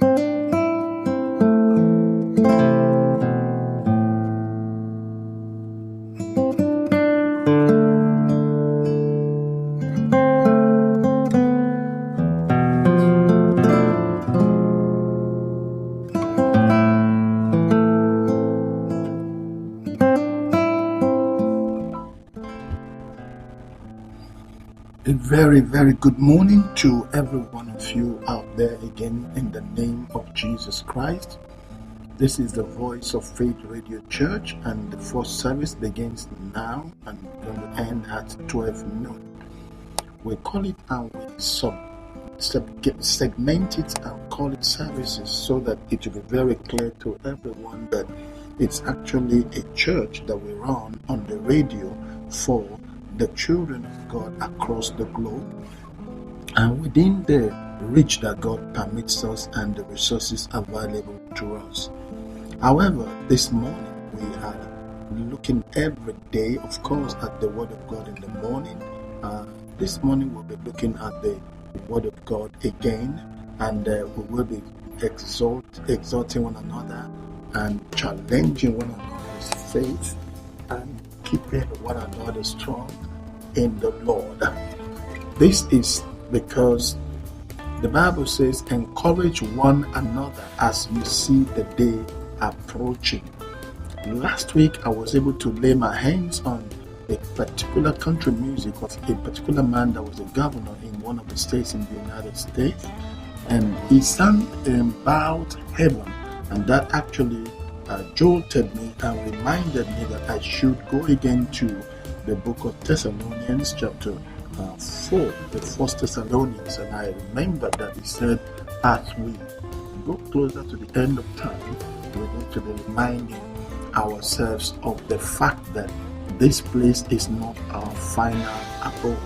A very, very good morning to every one of you out there again in the name of Jesus Christ. This is the Voice of Faith Radio Church, and the first service begins now and going to end at 12 noon. We call it and we segment it and call it services so that it will be very clear to everyone that it's actually a church that we run on the radio for the children of God across the globe, and within the reach that God permits us and the resources available to us. However, this morning we are looking every day, of course, at the Word of God in the morning. This morning we'll be looking at the Word of God again, and we will be exhorting one another and challenging one another's faith and keeping one another strong in the Lord. This is because the Bible says, encourage one another as you see the day approaching. Last week I was able to lay my hands on a particular country music of a particular man that was a governor in one of the states in the United States, and he sang about heaven, and that actually jolted me and reminded me that I should go again to the book of Thessalonians chapter 4, the first Thessalonians, and I remember that he said, as we go closer to the end of time, we need to be reminding ourselves of the fact that this place is not our final abode.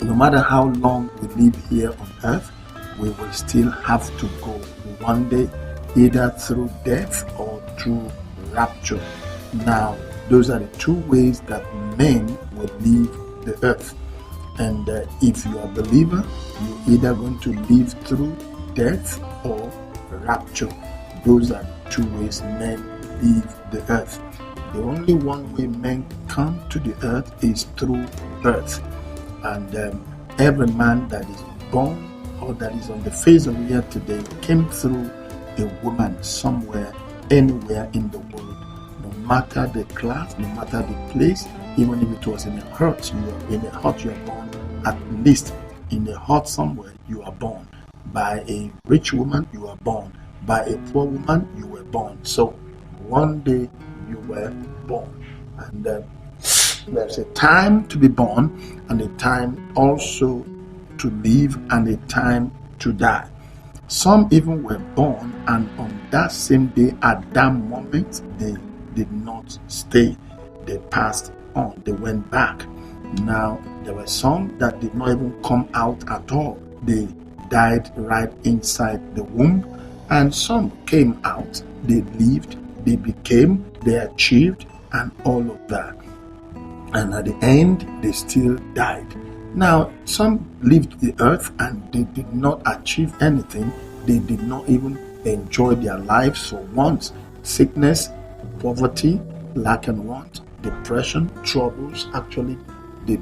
No matter how long we live here on earth, we will still have to go one day, either through death or through rapture. Now, those are the two ways that men will leave the earth. And if you are a believer, you're either going to live through death or rapture. Those are the two ways men leave the earth. The only one way men come to the earth is through birth. And every man that is born or that is on the face of the earth today came through a woman somewhere, anywhere in the world. No matter the class, no matter the place, even if it was in a hut, you are born. At least in a hut somewhere, you are born. By a rich woman, you are born. By a poor woman, you were born. So one day you were born. And there's a time to be born, and a time also to live, and a time to die. Some even were born, and on that same day, at that moment, they did not stay. They passed on. They went back. Now, there were some that did not even come out at all. They died right inside the womb. And some came out. They lived, they became, they achieved, and all of that. And at the end, they still died. Now, some lived the earth and they did not achieve anything. They did not even enjoy their lives for once. Sickness, poverty, lack and want, depression, troubles, actually, they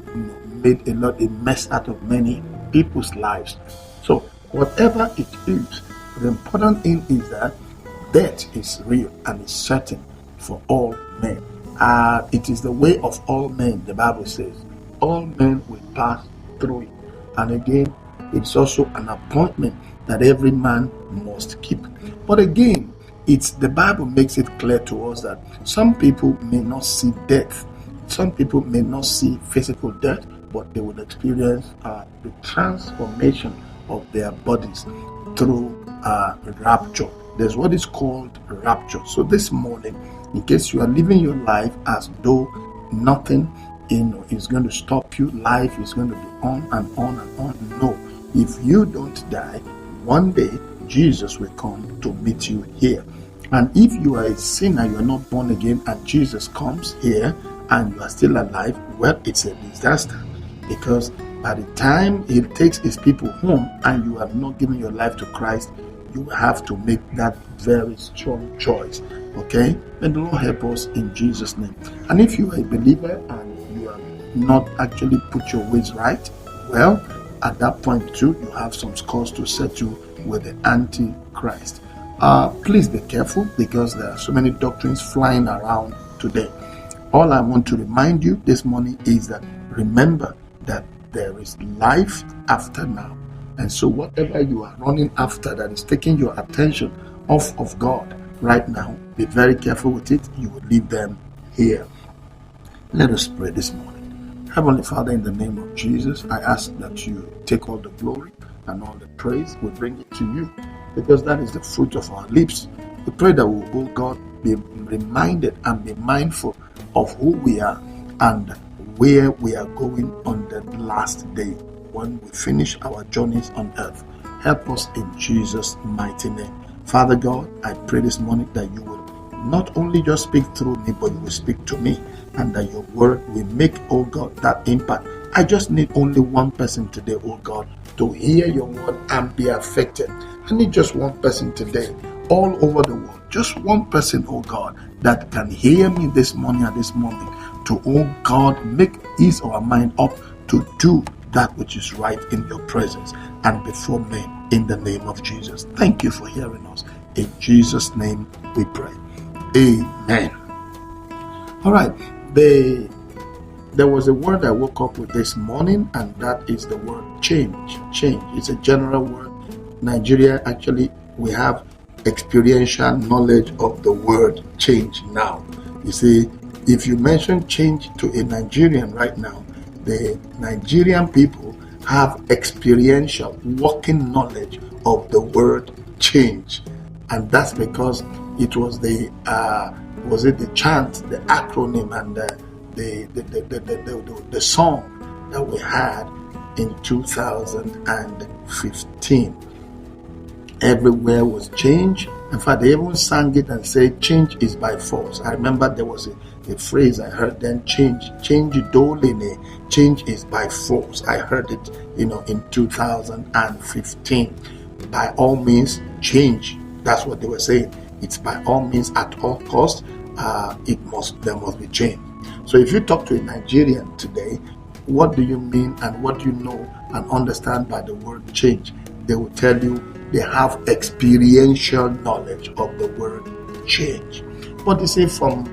made a mess out of many people's lives. So, whatever it is, the important thing is that death is real and is certain for all men. It is the way of all men, the Bible says. All men will pass through it. And again, it's also an appointment that every man must keep. But again, the Bible makes it clear to us that some people may not see death. Some people may not see physical death, but they will experience the transformation of their bodies through rapture. There's what is called rapture. So this morning, in case you are living your life as though nothing is going to stop you, life is going to be on and on and on. No, if you don't die, one day Jesus will come to meet you here. And if you are a sinner, you are not born again, and Jesus comes here and you are still alive, well, it's a disaster, because by the time he takes his people home and you have not given your life to Christ, you will have to make that very strong choice. Okay? May the Lord help us in Jesus' name. And if you are a believer and you have not actually put your ways right, well, at that point too, you have some scores to settle with the Antichrist. Please be careful, because there are so many doctrines flying around today. All I want to remind you this morning is that remember that there is life after now. And so whatever you are running after that is taking your attention off of God right now, be very careful with it. You will leave them here. Let us pray this morning. Heavenly Father, in the name of Jesus, I ask that you take all the glory and all the praise. We bring it to you, because that is the fruit of our lips. We pray that we will, God, be reminded and be mindful of who we are and where we are going on the last day when we finish our journeys on earth. Help us in Jesus' mighty name. Father God, I pray this morning that you will not only just speak through me, but you will speak to me, and that your word will make, oh God, that impact. I just need only one person today, oh God, to hear your word and be affected. I need just one person today, all over the world. Just one person, oh God, that can hear me this morning at this moment, to, oh God, make his or her mind up to do that which is right in your presence and before men, in the name of Jesus. Thank you for hearing us. In Jesus' name we pray. Amen. All right. There was a word I woke up with this morning, and that is the word change. Change. It's a general word. Nigeria, actually, we have experiential knowledge of the word change now. You see, if you mention change to a Nigerian right now, the Nigerian people have experiential working knowledge of the word change. And that's because it was the chant, the acronym, and the song that we had in 2015. Everywhere was change. In fact, they even sang it and said, change is by force. I remember there was a phrase I heard then, change dolene, change is by force. I heard it, in 2015. By all means, change. That's what they were saying. It's by all means, at all costs, there must be change. So if you talk to a Nigerian today, what do you mean and what do you know and understand by the word change? They will tell you they have experiential knowledge of the word change. But you see, from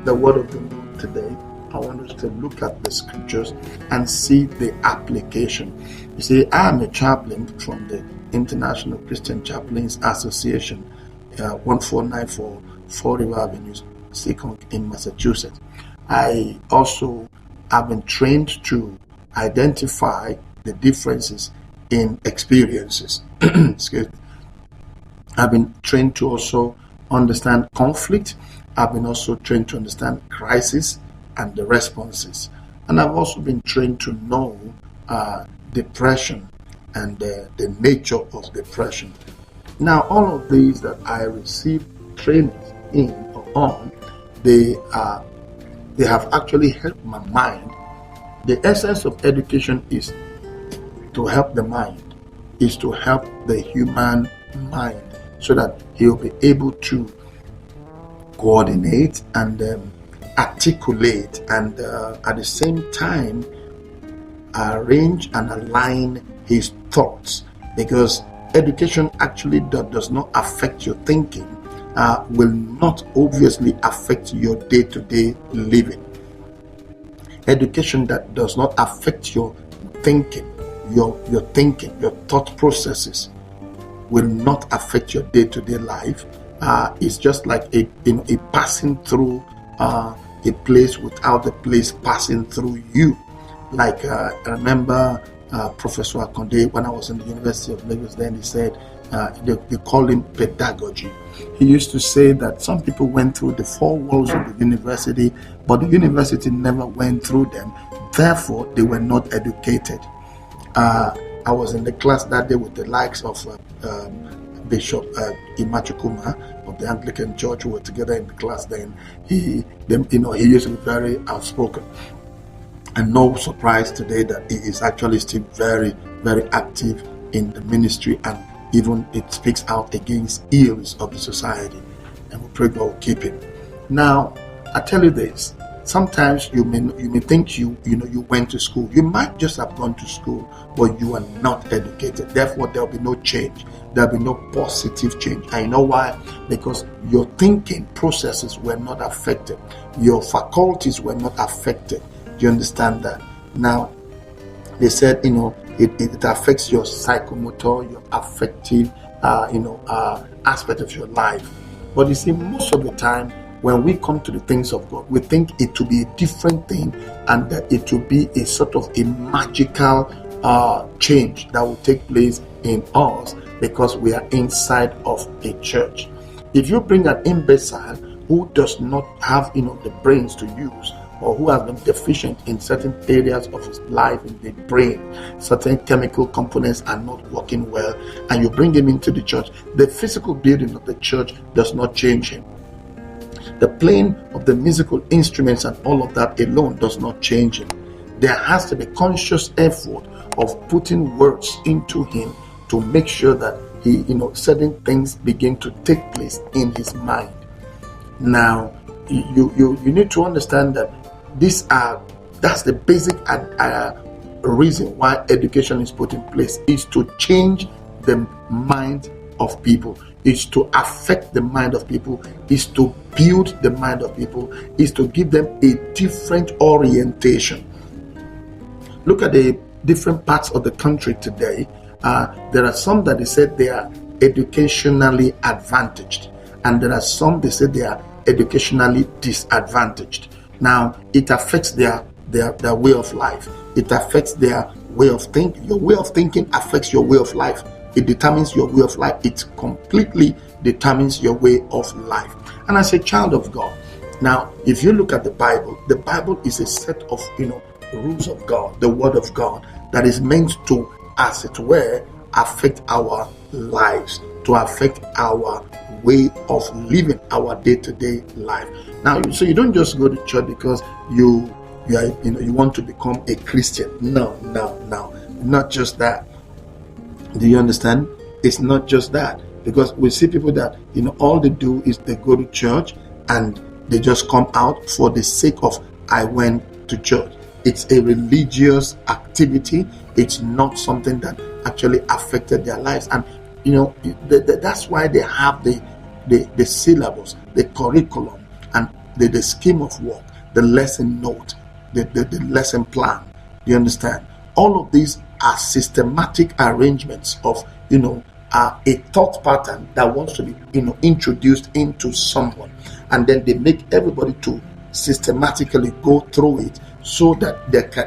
the word of the Lord today, I want us to look at the scriptures and see the application. You see, I am a chaplain from the International Christian Chaplains Association, 1494 Fall River Avenue, Seekonk in Massachusetts. I also have been trained to identify the differences in experiences. Excuse me. I've been trained to also understand conflict. I've been also trained to understand crisis and the responses. And I've also been trained to know depression and the nature of depression. Now, all of these that I received training in or on, they have actually helped my mind. The essence of education is to help the mind, is to help the human mind, so that he'll be able to coordinate and articulate and at the same time arrange and align his thoughts, because education actually does not affect your thinking, will not obviously affect your day-to-day living. Education that does not affect your thinking, your thought processes, will not affect your day-to-day life. It's just like a passing through a place without the place passing through you. Like I remember Professor Akonde, when I was in the University of Lagos, then he said they call him pedagogy. He used to say that some people went through the four walls of the university, but the university never went through them. Therefore, they were not educated. I was in the class that day with the likes of Bishop Imachukuma of the Anglican Church. We were together in the class then. He used to be very outspoken. And no surprise today that he is actually still very, very active in the ministry, and even it speaks out against ills of the society. And we pray God will keep him. Now, I tell you this. Sometimes you may think you went to school. You might just have gone to school, but you are not educated. Therefore, there will be no change. There will be no positive change. I know why. Because your thinking processes were not affected. Your faculties were not affected. Do you understand that? Now, they said, it affects your psychomotor, your affective, aspect of your life. But you see, most of the time, when we come to the things of God, we think it to be a different thing, and that it will be a sort of a magical change that will take place in us because we are inside of a church. If you bring an imbecile who does not have the brains to use, or who has been deficient in certain areas of his life, in the brain, certain chemical components are not working well, and you bring him into the church, the physical building of the church does not change him. The playing of the musical instruments and all of that alone does not change him. There has to be conscious effort of putting words into him to make sure that he, certain things begin to take place in his mind. Now, you need to understand that that's the basic reason why education is put in place, is to change the mind of people, is to affect the mind of people, is to build the mind of people, is to give them a different orientation. Look at the different parts of the country today. There are some that they said they are educationally advantaged, and there are some they said they are educationally disadvantaged. Now, it affects their way of life. It affects their way of thinking. Your way of thinking affects your way of life. It determines your way of life. It completely determines your way of life. And as a child of God, now, if you look at the Bible is a set of, rules of God, the word of God, that is meant to, as it were, affect our lives, to affect our way of living, our day-to-day life. Now, so you don't just go to church because you want to become a Christian. No, not just that. Do you understand? It's not just that, because we see people that all they do is they go to church and they just come out for the sake of I went to church. It's a religious activity. It's not something that actually affected their lives, and that's why they have the syllabus, the curriculum, and the scheme of work, the lesson note, the lesson plan. Do you understand? All of these are systematic arrangements of a thought pattern that wants to be introduced into someone, and then they make everybody to systematically go through it so that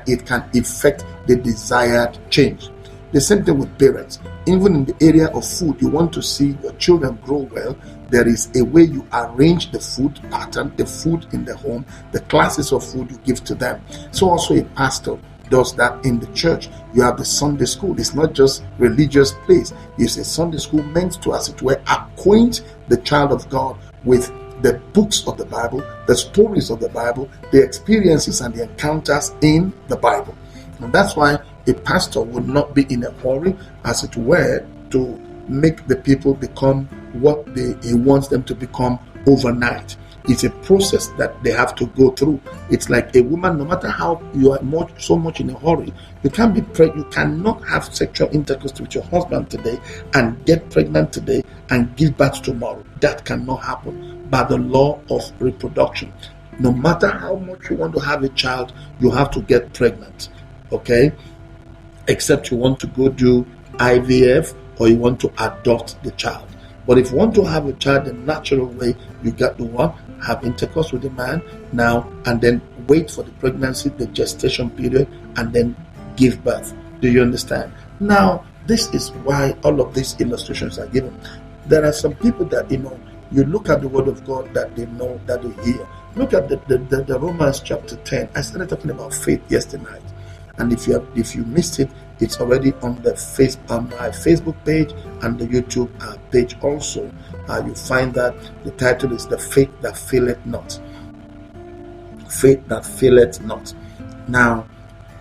it can effect the desired change. The same thing with parents. Even in the area of food, you want to see your children grow well. There is a way you arrange the food pattern, the food in the home, the classes of food you give to them. So also a pastor does that in the church. You have the Sunday school. It's not just religious place. It's a Sunday school meant to, as it were, acquaint the child of God with the books of the Bible, the stories of the Bible, the experiences and the encounters in the Bible. And that's why a pastor would not be in a hurry, as it were, to make the people become what he wants them to become overnight. It's a process that they have to go through. It's like a woman, no matter how you are so much in a hurry, you can't be pregnant. You cannot have sexual intercourse with your husband today and get pregnant today and give birth tomorrow. That cannot happen by the law of reproduction. No matter how much you want to have a child, you have to get pregnant. Okay? Except you want to go do IVF or you want to adopt the child. But if you want to have a child the natural way, you got to have intercourse with the man now, and then wait for the pregnancy, the gestation period, and then give birth. Do you understand? Now, this is why all of these illustrations are given. There are some people that, you look at the word of God that they know, that they hear. Look at the Romans chapter 10. I started talking about faith yesterday night. And if you missed it, it's already on my Facebook page and the YouTube page also. You find that the title is The Faith That Faileth Not. Faith that faileth not. Now,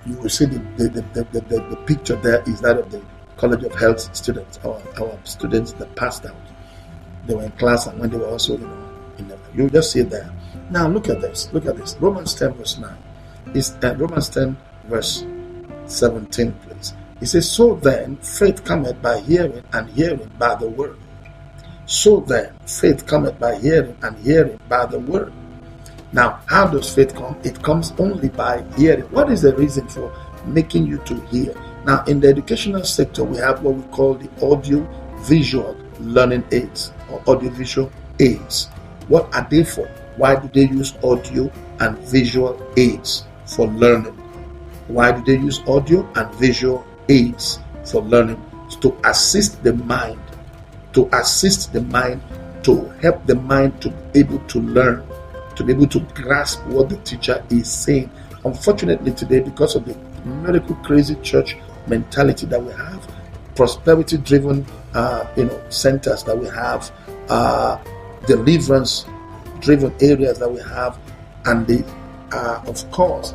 you will see the picture there is that of the College of Health students, our students that passed out. They were in class, and when they were also, you just see it there. Now look at this. Romans 10 verse 9. It's Romans 10 verse 17, please. It says, so then faith cometh by hearing, and hearing by the word. So then faith cometh by hearing, and hearing by the word. Now, how does faith come? It comes only by hearing. What is the reason for making you to hear? Now, in the educational sector, we have what we call the audio-visual learning aids, or audio-visual aids. What are they for? Why do they use audio and visual aids for learning? Why do they use audio and visual aids for learning? To assist the mind, to help the mind to be able to learn, to be able to grasp what the teacher is saying. Unfortunately today, because of the miracle crazy church mentality that we have, prosperity driven centers that we have, deliverance driven areas that we have, and of course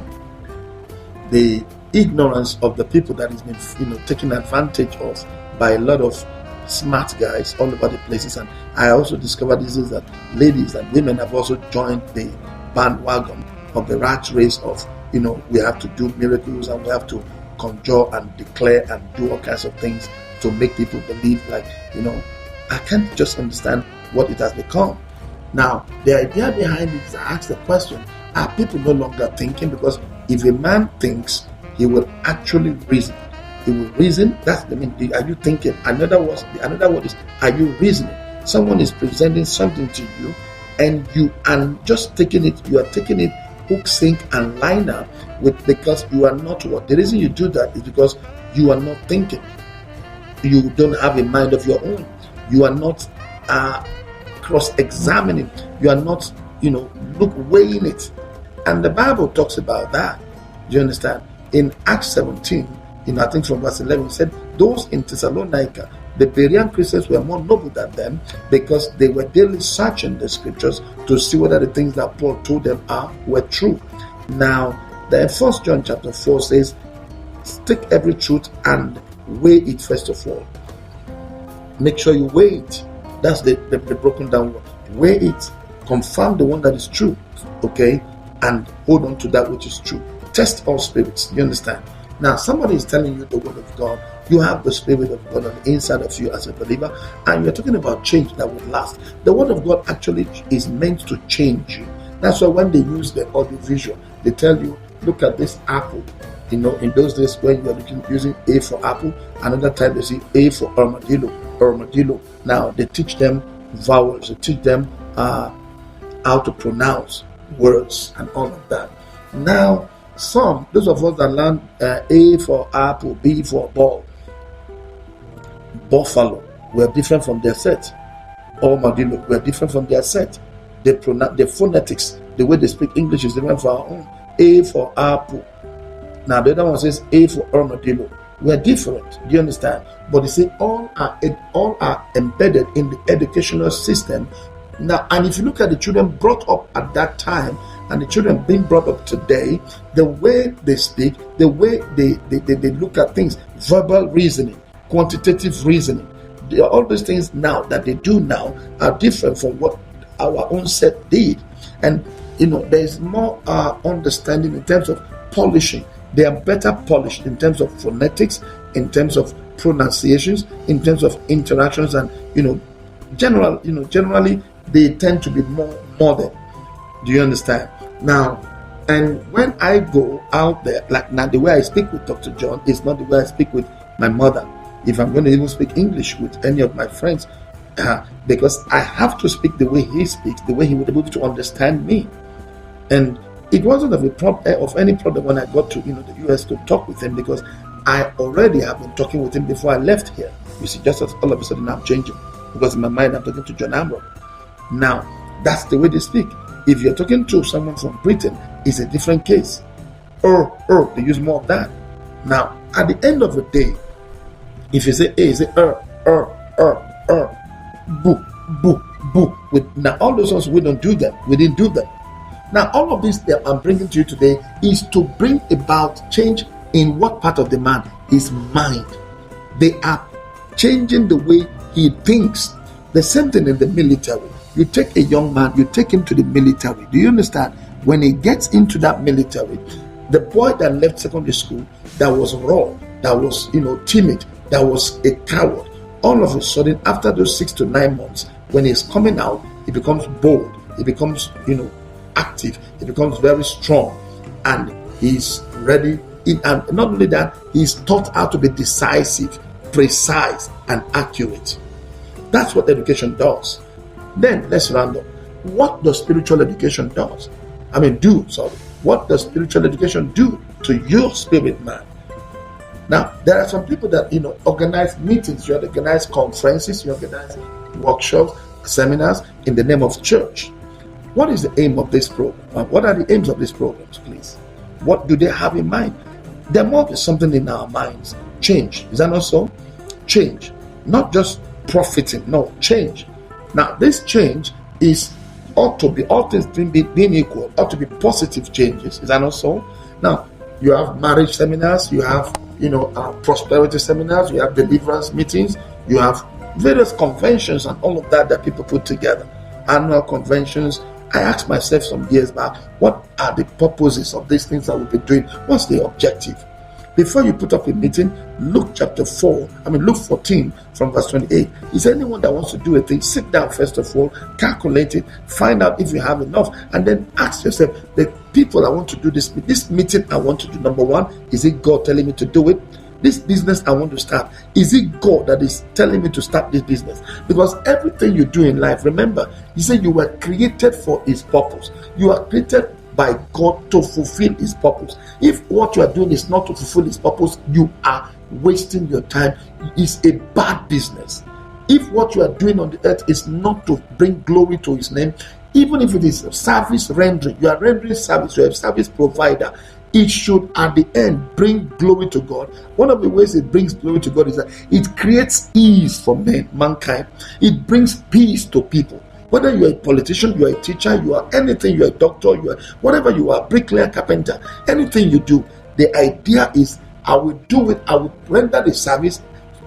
the ignorance of the people that has been taken advantage of by a lot of smart guys all over the places. And I also discovered this is that ladies and women have also joined the bandwagon of the rat race of we have to do miracles, and we have to conjure and declare and do all kinds of things to make people believe. I can't just understand what it has become. Now, the idea behind it is, I ask the question, are people no longer thinking? Because if a man thinks, he will actually reason. He will reason. That's the mean. Are you thinking? Another word is, are you reasoning? Someone is presenting something to you, and you are just taking it. You are taking it hook, sink, and liner because you are not what. The reason you do that is because you are not thinking. You don't have a mind of your own. You are not cross-examining. You are not, weighing it. And the Bible talks about that. Do you understand? In Acts 17, I think from verse 11, it said, those in Thessalonica, the Berean Christians were more noble than them, because they were daily searching the scriptures to see whether the things that Paul told them were true. Now, the 1 John chapter 4 says, take every truth and weigh it first of all. Make sure you weigh it. That's the broken down word. Weigh it. Confirm the one that is true. Okay? And hold on to that which is true. Test all spirits. You understand? Now, somebody is telling you the word of God. You have the Spirit of God on the inside of you as a believer, and you're talking about change that will last. The word of God actually is meant to change you. That's why when they use the audio visual, they tell you, look at this apple. In those days when you're using A for apple, another time they say A for armadillo. Now they teach them vowels, they teach them how to pronounce words and all of that. Now, those of us that learn A for apple, B for ball, buffalo, were different from their set. Armadillo were different from their set. The phonetics, the way they speak English is different from our own. A for apple. Now the other one says A for armadillo. We are different. Do you understand? But you see, all are embedded in the educational system. Now, and if you look at the children brought up at that time and the children being brought up today, the way they speak, the way they look at things, verbal reasoning, quantitative reasoning, all those things now that they do now are different from what our own set did. And there is more understanding in terms of polishing. They are better polished in terms of phonetics, in terms of pronunciations, in terms of interactions, and generally they tend to be more modern. Do you understand? Now, and when I go out there, like now, the way I speak with Dr. John is not the way I speak with my mother. If I'm going to even speak English with any of my friends, because I have to speak the way he speaks, the way he would be able to understand me. And it wasn't of any problem when I got to the US to talk with him, because I already have been talking with him before I left here. You see, just as all of a sudden I'm changing, because in my mind I'm talking to John Amro. Now, that's the way they speak. If you're talking to someone from Britain, it's a different case. They use more of that. Now, at the end of the day, if you say A, you say boo, boo, boo. Now, all those ones, we don't do them. We didn't do them. Now, all of this that I'm bringing to you today is to bring about change in what part of the man? His mind. They are changing the way he thinks. The same thing in the military. You take a young man, you take him to the military. Do you understand? When he gets into that military, the boy that left secondary school, that was raw, that was, timid, that was a coward, all of a sudden, after those 6 to 9 months, when he's coming out, he becomes bold, he becomes, active, he becomes very strong, and he's ready. And not only that, he's taught how to be decisive, precise, and accurate. That's what education does. Then let's round up. What does spiritual education do? What does spiritual education do to your spirit man? Now, there are some people that organize meetings, you organize conferences, you organize workshops, seminars in the name of church. What is the aim of this program? What are the aims of these programs, please? What do they have in mind? There must be something in our minds. Change. Is that not so? Change. Not just profiting. No, change. Now, this change ought to be, all things being equal, ought to be positive changes. Is that not so? Now, you have marriage seminars, you have, prosperity seminars, you have deliverance meetings, you have various conventions and all of that people put together. Annual conventions. I asked myself some years back, what are the purposes of these things that we'll be doing? What's the objective? Before you put up a meeting, Luke 14 from verse 28. Is anyone that wants to do a thing, sit down first of all, calculate it, find out if you have enough, and then ask yourself, the people I want to do this meeting I want to do, number one, is it God telling me to do it? This business I want to start, is it God that is telling me to start this business? Because everything you do in life, remember, he said you were created for his purpose. You are created by God to fulfill his purpose. If what you are doing is not to fulfill his purpose, you are wasting your time. It's a bad business. If what you are doing on the earth is not to bring glory to his name, even if it is service rendering, you are rendering service, you are a service provider, it should at the end bring glory to God. One of the ways it brings glory to God is that it creates ease for mankind. It brings peace to people. Whether you are a politician, you are a teacher, you are anything, you are a doctor, you are whatever you are, bricklayer, carpenter, anything you do, the idea is I will do it, I will render the service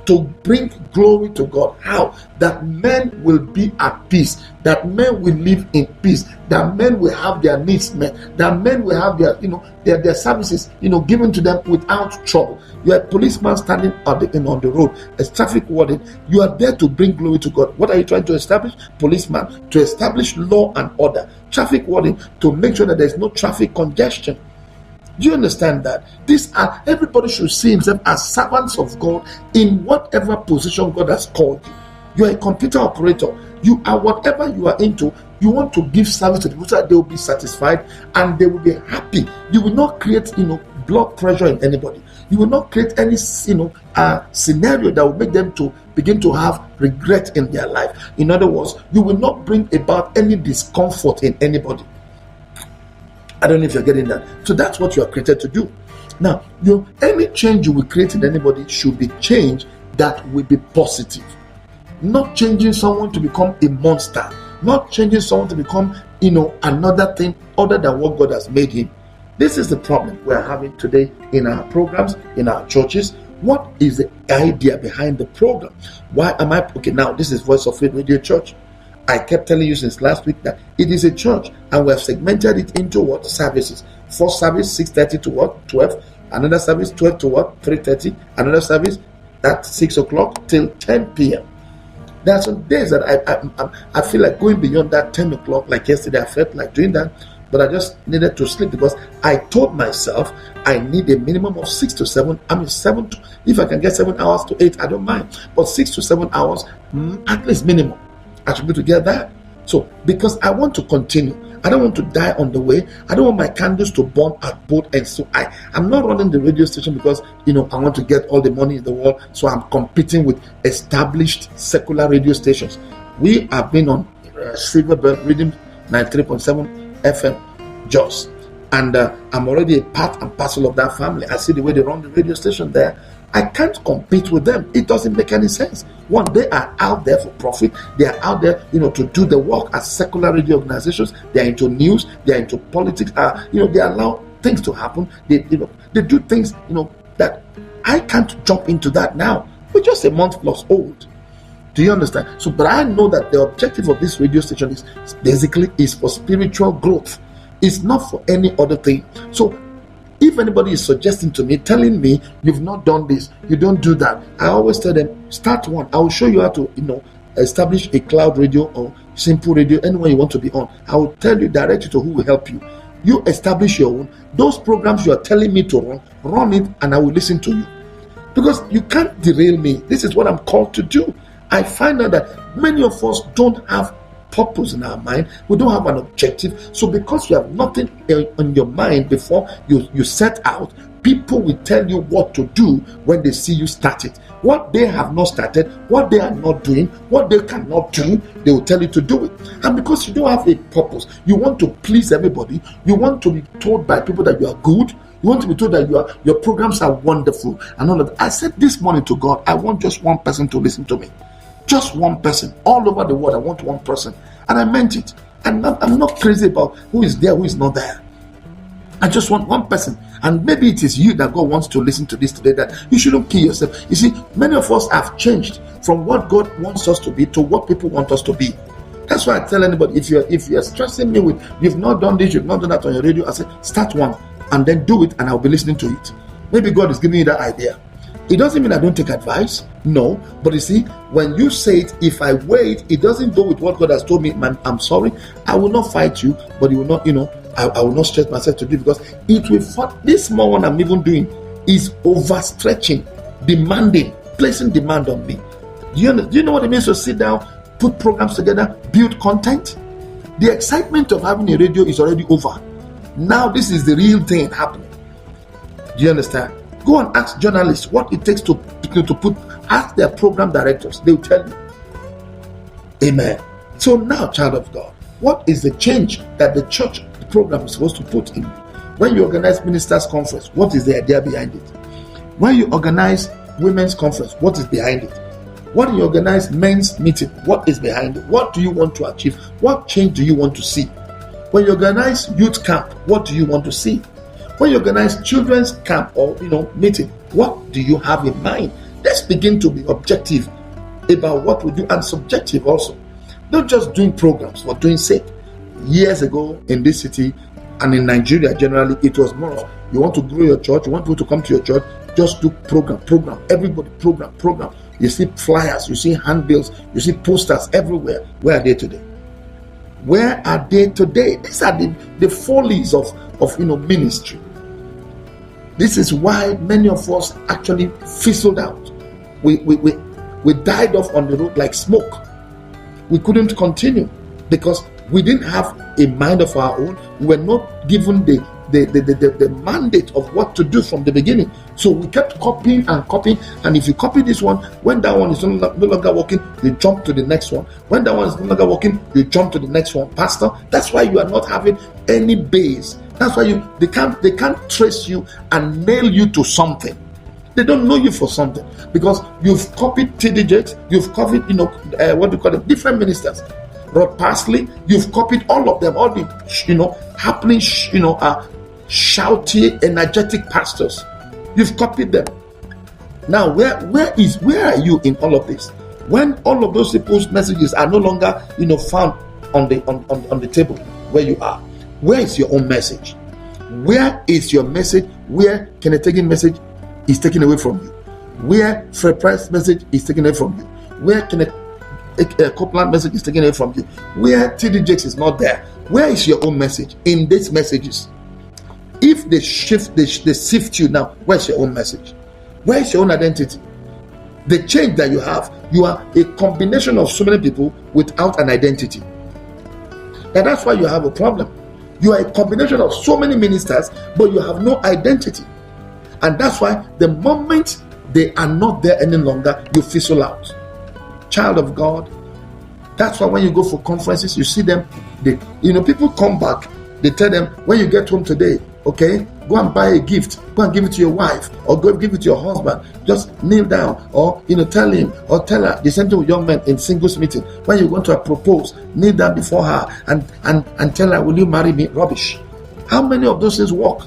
to bring glory to God. How? That men will be at peace, that men will live in peace, that men will have their needs met, that men will have their services given to them without trouble. You are a policeman standing on the road, a traffic warden. You are there to bring glory to God. What are you trying to establish? Policeman, to establish law and order. Traffic warden, to make sure that there is no traffic congestion. Do you understand that? Everybody should see himself as servants of God in whatever position God has called you. You are a computer operator. You are whatever you are into. You want to give service to people so that they will be satisfied and they will be happy. You will not create, blood pressure in anybody. You will not create any, scenario that will make them to begin to have regret in their life. In other words, you will not bring about any discomfort in anybody. I don't know if you're getting that. So that's what you are created to do. Now, any change you will create in anybody should be change that will be positive. Not changing someone to become a monster. Not changing someone to become, another thing other than what God has made him. This is the problem we're having today in our programs, in our churches. What is the idea behind the program? Why am I... Okay, now this is Voice of Faith Radio Church. I kept telling you since last week that it is a church and we have segmented it into what? Services. First service 6:30 to what? 12. Another service 12 to what? 3:30. Another service at 6 o'clock till 10 p.m. There are some days that I feel like going beyond that 10 o'clock. Like yesterday I felt like doing that, but I just needed to sleep because I told myself I need a minimum of 6 to 7. If I can get 7 hours to 8, I don't mind. But 6 to 7 hours, at least minimum. I should be able to get that. So, because I want to continue. I don't want to die on the way. I don't want my candles to burn at both ends. So I'm not running the radio station because, I want to get all the money in the world. So I'm competing with established secular radio stations. We have been on Silverbird Rhythm 93.7 FM Jos. And I'm already a part and parcel of that family. I see the way they run the radio station there. I can't compete with them. It doesn't make any sense. One, they are out there for profit. They are out there, to do the work as secular radio organizations. They are into news. They are into politics. They allow things to happen. They do things, that I can't jump into that now. We're just a month plus old. Do you understand? So, but I know that the objective of this radio station is basically is for spiritual growth. It's not for any other thing. So, if anybody is suggesting to me, telling me you've not done this, you don't do that, I always tell them, start one. I will show you how to, establish a cloud radio or simple radio, anywhere you want to be on. I will tell you, direct you to who will help you. You establish your own. Those programs you are telling me to run it, and I will listen to you. Because you can't derail me. This is what I'm called to do. I find out that many of us don't have purpose in our mind. We don't have an objective. So because you have nothing on your mind before you set out, people will tell you what to do when they see you start it. What they have not started, what they are not doing, what they cannot do, they will tell you to do it. And because you don't have a purpose, you want to please everybody, you want to be told by people that you are good, you want to be told that your programs are wonderful and all of that. I said this morning to God, I want just one person to listen to me. Just one person. All over the world, I want one person. And I meant it. I'm not crazy about who is there, who is not there. I just want one person. And maybe it is you that God wants to listen to this today, that you shouldn't kill yourself. You see, many of us have changed from what God wants us to be to what people want us to be. That's why I tell anybody, if you're stressing me with, you've not done this, you've not done that on your radio, I say, start one and then do it, and I'll be listening to it. Maybe God is giving you that idea. It doesn't mean I don't take advice. No. But you see, when you say it, if I wait, it doesn't go with what God has told me, I'm sorry. I will not fight you, but you will not, I will not stress myself to do it, because it will fight. This small one I'm even doing is overstretching, demanding, placing demand on me. Do you know what it means to sit down, put programs together, build content? The excitement of having a radio is already over. Now this is the real thing happening. Do you understand? Go and ask journalists what it takes to ask their program directors. They will tell you. Amen. So now, child of God, what is the change that the church program is supposed to put in? When you organize ministers' conference, what is the idea behind it? When you organize women's conference, what is behind it? When you organize men's meeting, what is behind it? What do you want to achieve? What change do you want to see? When you organize youth camp, what do you want to see? When you organize children's camp or meeting, what do you have in mind? Let's begin to be objective about what we do, and subjective also. Not just doing programs for doing sake. Years ago in this city and in Nigeria generally, it was more of, you want to grow your church, you want people to come to your church, just do program. Everybody program. You see flyers, you see handbills, you see posters everywhere. Where are they today? Where are they today? These are the follies of ministry. This is why many of us actually fizzled out. We died off on the road like smoke. We couldn't continue because we didn't have a mind of our own. We were not given the mandate of what to do from the beginning. So we kept copying, and if you copy this one, when that one is no longer working, you jump to the next one. When that one is no longer working, you jump to the next one. Pastor, that's why you are not having any base. That's why they can't trace you and nail you to something. They don't know you for something because you've copied TD Jakes, you've copied different ministers. Rod Parsley, you've copied all of them, all the happening shouty, energetic pastors. You've copied them. Now where are you in all of this? When all of those people's messages are no longer found on the table where you are, where is your own message? Where is your message? Where Kenneth Hagin message is taken away from you? Where Fred Price message is taken away from you? Where Kenneth Copeland message is taken away from you? Where TD Jakes is not there? Where is your own message in these messages? If they sift you now, where's your own message? Where is your own identity? The change that you are a combination of so many people without an identity. And that's why you have a problem. You are a combination of so many ministers, but you have no identity. And that's why the moment they are not there any longer, you fizzle out. Child of God, that's why when you go for conferences, you see them, people come back, they tell them, when you get home today, okay, go and buy a gift, go and give it to your wife, or go give it to your husband. Just kneel down, or tell him or tell her. The same thing with young men in singles meeting. When you want to propose, kneel down before her and tell her, will you marry me? Rubbish. How many of those things work?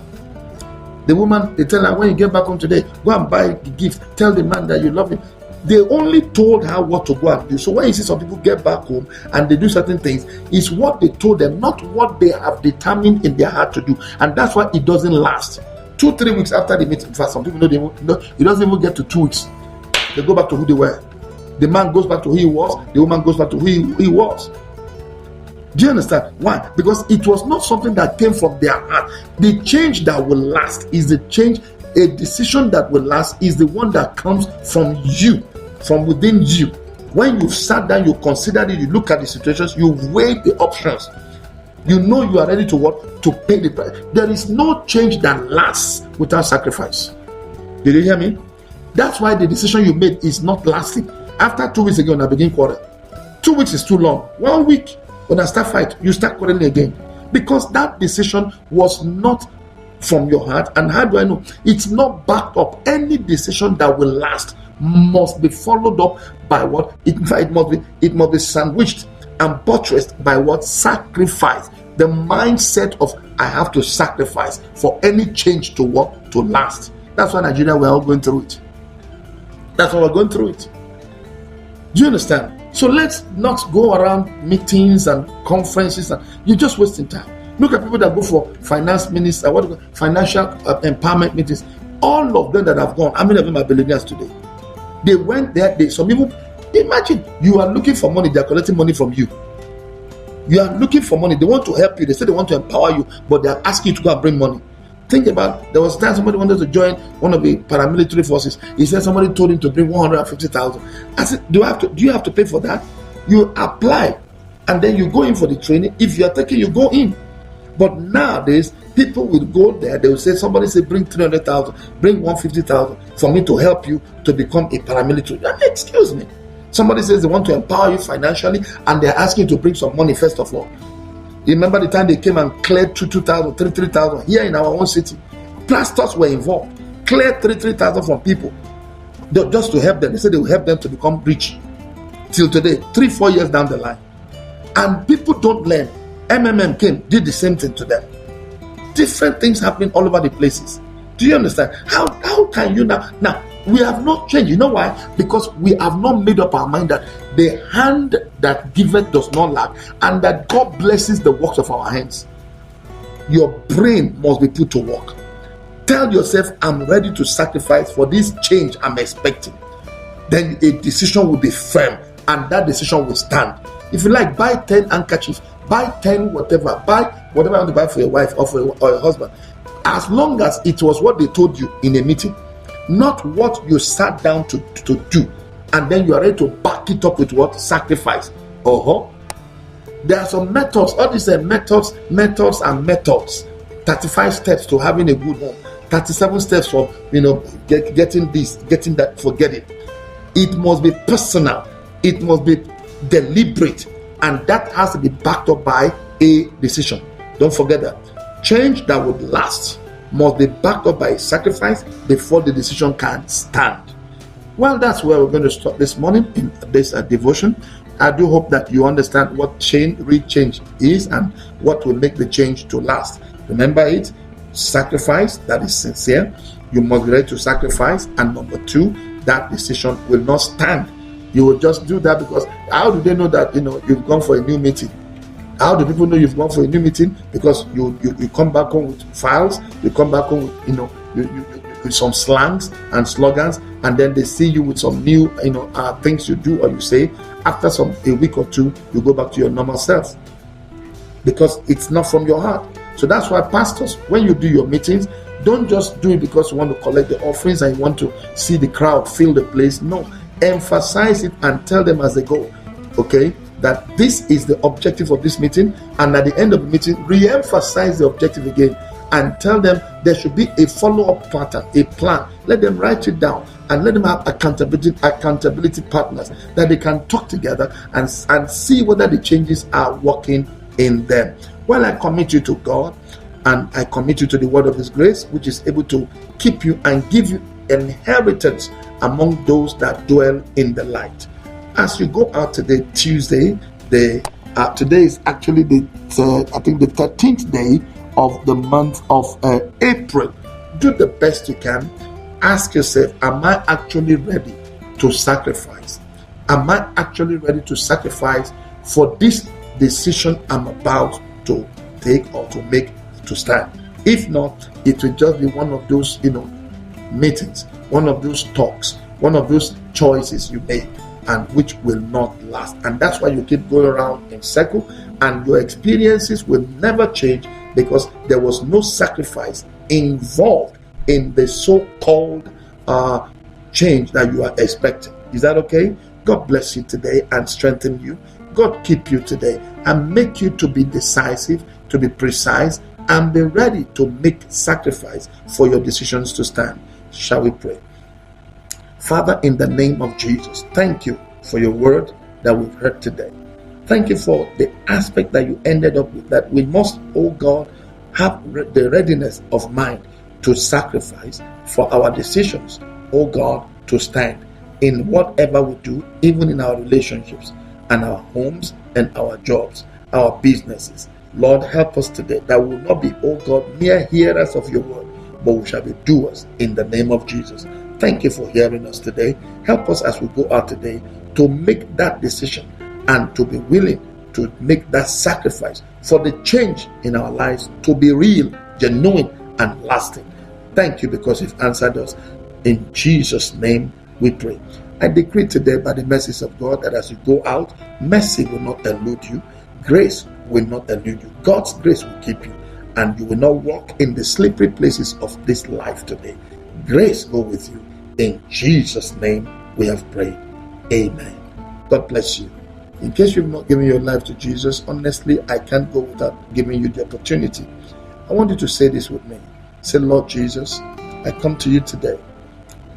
The woman, they tell her, when you get back home today, go and buy a gift, tell the man that you love him. They only told her what to go and do. So when you see some people get back home and they do certain things, it's what they told them, not what they have determined in their heart to do. And that's why it doesn't last. 2-3 weeks after the meeting, in fact, some people it doesn't even get to 2 weeks. They go back to who they were. The man goes back to who he was. The woman goes back to who he was. Do you understand? Why? Because it was not something that came from their heart. The change that will last is the change. A decision that will last is the one that comes from you, from within you. When you've sat down, you consider it, you look at the situations, you weigh the options. You know you are ready to what? To pay the price. There is no change that lasts without sacrifice. Did you hear me? That's why the decision you made is not lasting. After 2 weeks again, I begin quarrel. 2 weeks is too long. 1 week, when I start fight, you start quarreling again. Because that decision was not from your heart. And how do I know? It's not backed up. Any decision that will last must be followed up by what? It must be sandwiched and buttressed by what? Sacrifice. The mindset of I have to sacrifice for any change to what? To last. That's why Nigeria, we're all going through it. That's why we're going through it. Do you understand? So let's not go around meetings and conferences and you're just wasting time. Look at people that go for financial empowerment meetings. All of them that have gone, how many of them are billionaires today? They went there. Some people, imagine you are looking for money, they are collecting money from you. You are looking for money, they want to help you, they say they want to empower you, but they are asking you to go and bring money. Think about, there was a time somebody wanted to join one of the paramilitary forces. He said somebody told him to bring 150,000. I said, do you have to pay for that? You apply and then you go in for the training. If you are taking, you go in. But nowadays, people will go there, they will say, somebody say, bring 300,000, bring 150,000 for me to help you to become a paramilitary. Excuse me. Somebody says they want to empower you financially and they're asking you to bring some money first of all. You remember the time they came and cleared 2,000, 3,000 here in our own city. Pastors were involved, cleared 3,000 from people just to help them. They said they will help them to become rich. Till today, 3-4 years down the line. And people don't learn. MMM came, did the same thing to them. Different things happening all over the places. Do you understand? How can you now? Now, we have not changed. You know why? Because we have not made up our mind that the hand that giveth does not lack, and that God blesses the works of our hands. Your brain must be put to work. Tell yourself, I'm ready to sacrifice for this change I'm expecting. Then a decision will be firm, and that decision will stand. If you like, buy 10 handkerchiefs, buy 10 whatever, buy whatever you want to buy for your wife or for your husband. As long as it was what they told you in a meeting, not what you sat down to do, and then you are ready to back it up with what? Sacrifice. There are some methods, all these methods. 35 steps to having a good home, 37 steps for getting this, getting that, forget it. It must be personal, it must be deliberate, and that has to be backed up by a decision. Don't forget that. Change that would last must be backed up by a sacrifice before the decision can stand. Well, that's where we're going to stop this morning in this devotion. I do hope that you understand what real change is and what will make the change to last. Remember it, sacrifice that is sincere. You must be ready to sacrifice. And number 2, that decision will not stand. You will just do that because how do they know that you've gone for a new meeting? How do people know you've gone for a new meeting? Because you come back home with files, you come back home with with some slangs and slogans, and then they see you with some new things you do or you say. After a week or 2, you go back to your normal self because it's not from your heart. So that's why pastors, when you do your meetings, don't just do it because you want to collect the offerings and you want to see the crowd fill the place. No, emphasize it and tell them as they go, okay, that this is the objective of this meeting, and at the end of the meeting, re-emphasize the objective again and tell them there should be a follow-up pattern, a plan. Let them write it down and let them have accountability partners that they can talk together and see whether the changes are working in them. Well, I commit you to God, and I commit you to the word of His grace, which is able to keep you and give you inheritance among those that dwell in the light. As you go out today, Tuesday, today is actually the 13th day of the month of April. Do the best you can. Ask yourself, am I actually ready to sacrifice? Am I actually ready to sacrifice for this decision I'm about to take or to make to stand? If not, it will just be one of those, meetings, one of those talks, one of those choices you make, and which will not last. And that's why you keep going around in circle, and your experiences will never change, because there was no sacrifice involved in the so-called change that you are expecting. Is that okay? God bless you today and strengthen you. God keep you today and make you to be decisive, to be precise, and be ready to make sacrifice for your decisions to stand. Shall we pray? Father, in the name of Jesus, thank you for your word that we've heard today. Thank you for the aspect that you ended up with, that we must, oh God, have the readiness of mind to sacrifice for our decisions, oh God, to stand in whatever we do, even in our relationships and our homes and our jobs, our businesses. Lord, help us today that we will not be, oh God, mere hearers of your word, but we shall be doers in the name of Jesus. Thank you for hearing us today. Help us as we go out today to make that decision and to be willing to make that sacrifice for the change in our lives to be real, genuine, and lasting. Thank you because you've answered us. In Jesus' name we pray. I decree today by the mercies of God that as you go out, mercy will not elude you, grace will not elude you, God's grace will keep you, and you will not walk in the slippery places of this life today. Grace go with you. In Jesus' name we have prayed. Amen. God bless you. In case you've not given your life to Jesus, honestly, I can't go without giving you the opportunity. I want you to say this with me. Say, Lord Jesus, I come to you today.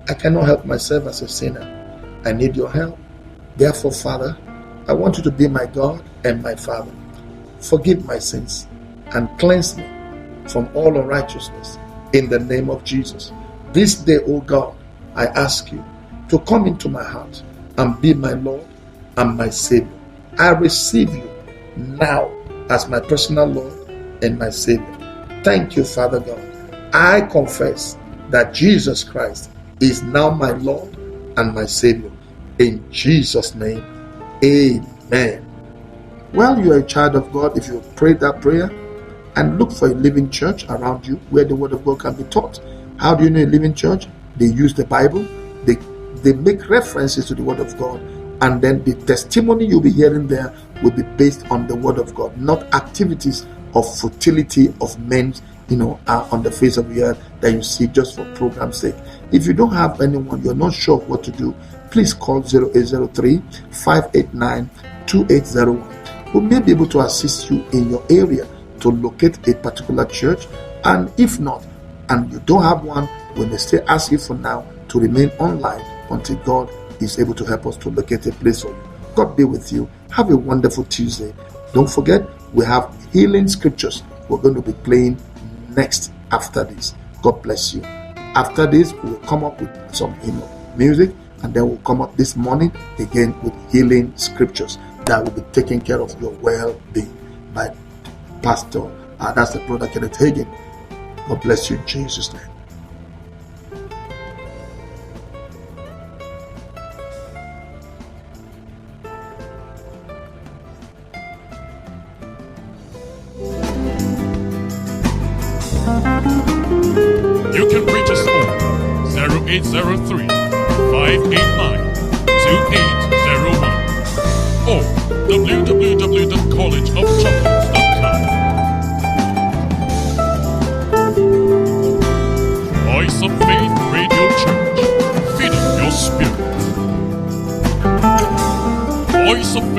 I cannot help myself as a sinner. I need your help. Therefore, Father, I want you to be my God and my Father. Forgive my sins and cleanse me from all unrighteousness in the name of Jesus. This day, O God, I ask you to come into my heart and be my Lord and my Savior. I receive you now as my personal Lord and my Savior. Thank you, Father God. I confess that Jesus Christ is now my Lord and my Savior. In Jesus' name, amen. Well, you are a child of God if you prayed that prayer, and look for a living church around you where the word of God can be taught. How do you know a living church? They use the Bible, they make references to the word of God, and then the testimony you'll be hearing there will be based on the word of God, not activities of futility of men on the face of the earth that you see just for program's sake. If you don't have anyone, you're not sure what to do, please call 0803-589-2801. We may be able to assist you in your area to locate a particular church, and if not, and you don't have one, we may still ask you for now to remain online until God is able to help us to locate a place for you. God be with you. Have a wonderful Tuesday. Don't forget, we have healing scriptures we're going to be playing next after this. God bless you. After this, we'll come up with some music, and then we'll come up this morning again with healing scriptures that will be taking care of your well-being by Pastor, that's the brother Kenneth Hagin. God bless you in Jesus' name. You can reach us on 0803 589 2801 or www.collegeofchapels.com. Voice of Faith Radio Church, feeding your spirit. Voice of Faith.